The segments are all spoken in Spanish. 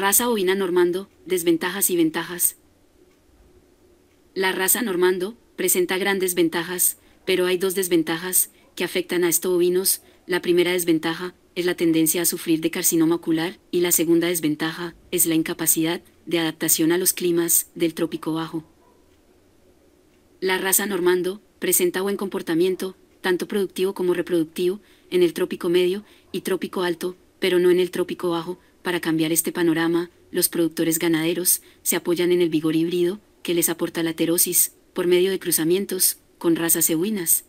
Raza ovina normando, desventajas y ventajas. La raza normando presenta grandes ventajas, pero hay dos desventajas que afectan a estos ovinos. La primera desventaja es la tendencia a sufrir de carcinoma ocular y la segunda desventaja es la incapacidad de adaptación a los climas del trópico bajo. La raza normando presenta buen comportamiento, tanto productivo como reproductivo, en el trópico medio y trópico alto, pero no en el trópico bajo. Para cambiar este panorama, los productores ganaderos se apoyan en el vigor híbrido que les aporta la heterosis, por medio de cruzamientos con razas equinas.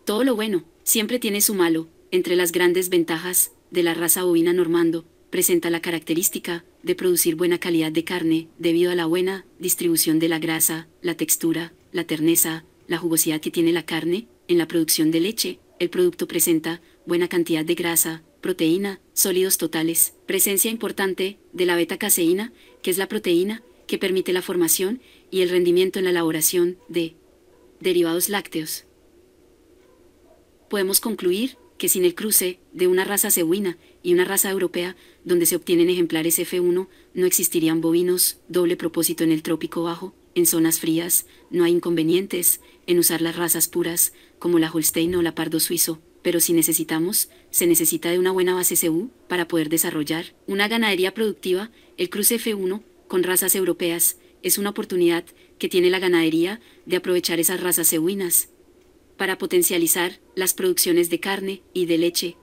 Todo lo bueno siempre tiene su malo. Entre las grandes ventajas de la raza bovina normando, presenta la característica de producir buena calidad de carne, debido a la buena distribución de la grasa, la textura, la terneza, la jugosidad que tiene la carne. En la producción de leche, el producto presenta buena cantidad de grasa, proteína, sólidos totales, presencia importante de la beta-caseína, que es la proteína que permite la formación y el rendimiento en la elaboración de derivados lácteos. Podemos concluir que sin el cruce de una raza cebuina y una raza europea, donde se obtienen ejemplares F1, no existirían bovinos doble propósito en el trópico bajo. En zonas frías no hay inconvenientes en usar las razas puras, como la Holstein o la Pardo suizo, pero si necesitamos, se necesita de una buena base CU para poder desarrollar una ganadería productiva. El cruce F1 con razas europeas es una oportunidad que tiene la ganadería de aprovechar esas razas cebuinas para potencializar las producciones de carne y de leche,